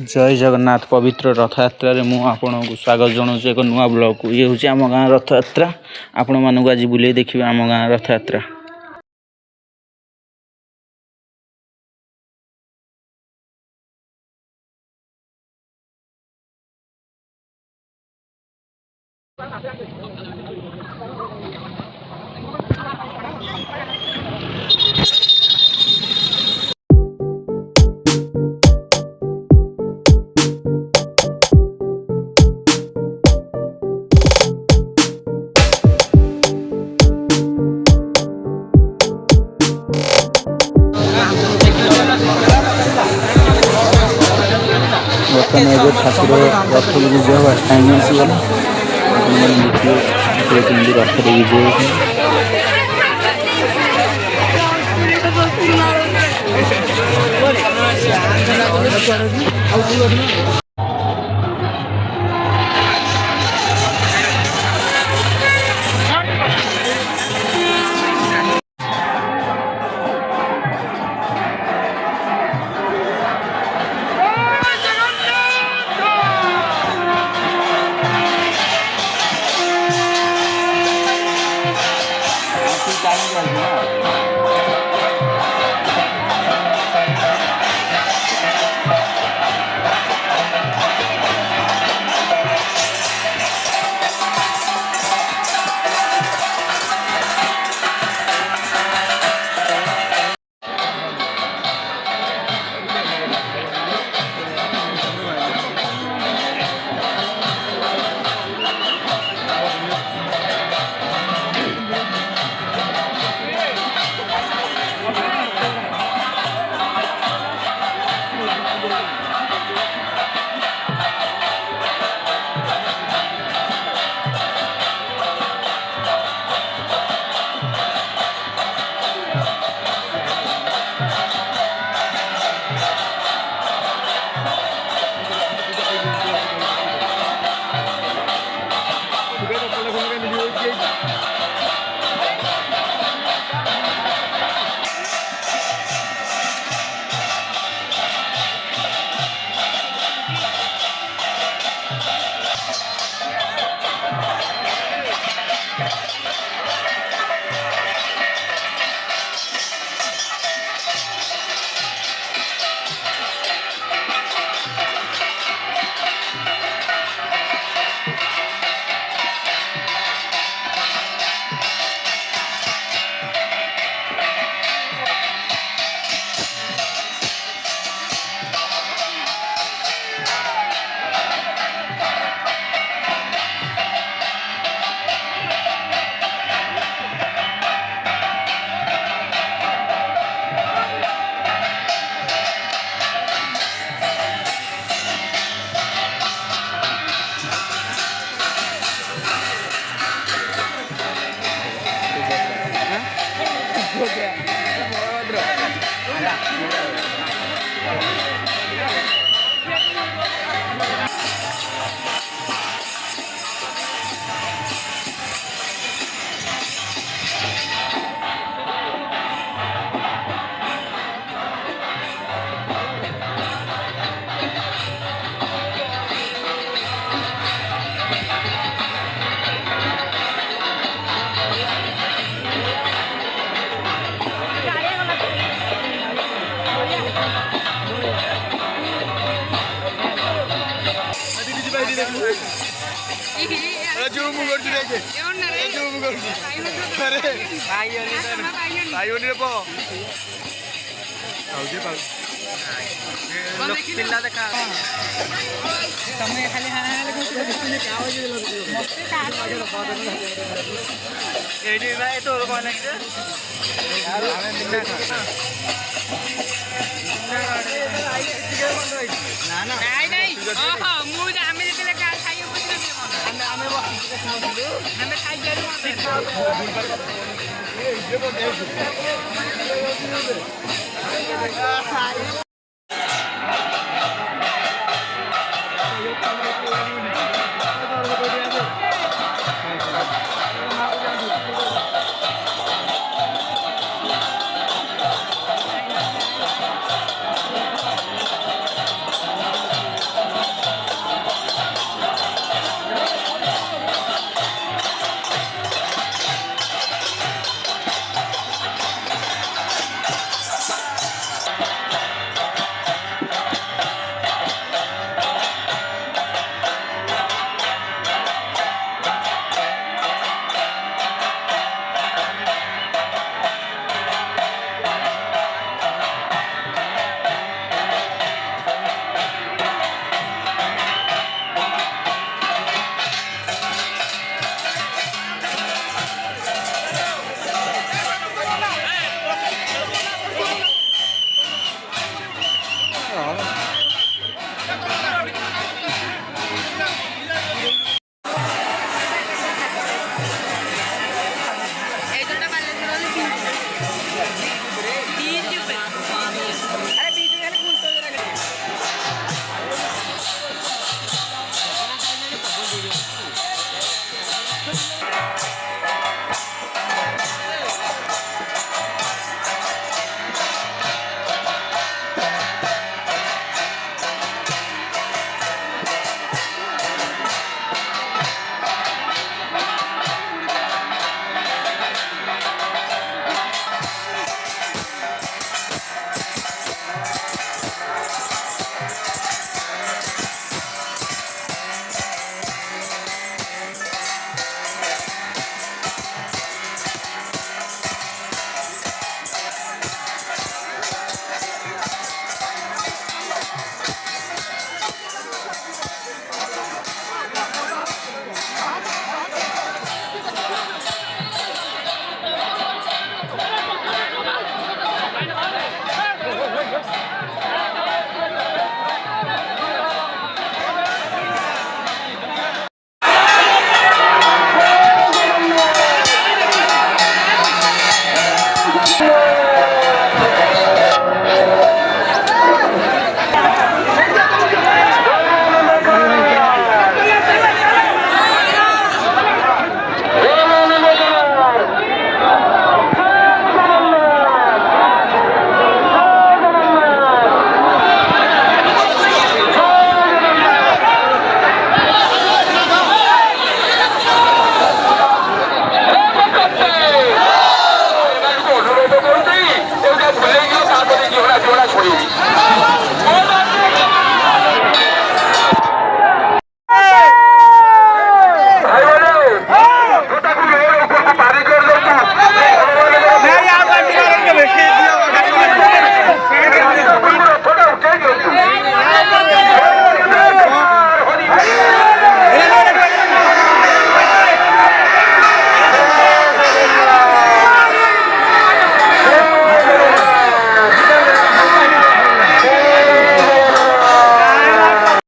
जय जगन्नाथ पवित्र रथ यात्रा रे मु आपन को स्वागत जनाऊँ एक नुआ ब्लॉग को ये हूँ आम गाँ रथ यात्रा आपण मानक आज बुले देखिए आम गाँ रथ यात्रा। बर्तमान ठाकुर रथ विजय हवा टाइम आसीगला देखिए रथ विजय जूम करछु जूम करछु अरे भाई ओनी पो आउजे पा पिल्ला देखा तमे खाली हां हां लेखो क्या हो जे मते का एडी भाई तो कोन है यार हमें बिना ना ना नहीं नहीं ओहो मु आमे जेते का खाइयो बुझले हमें खाई गेलु मते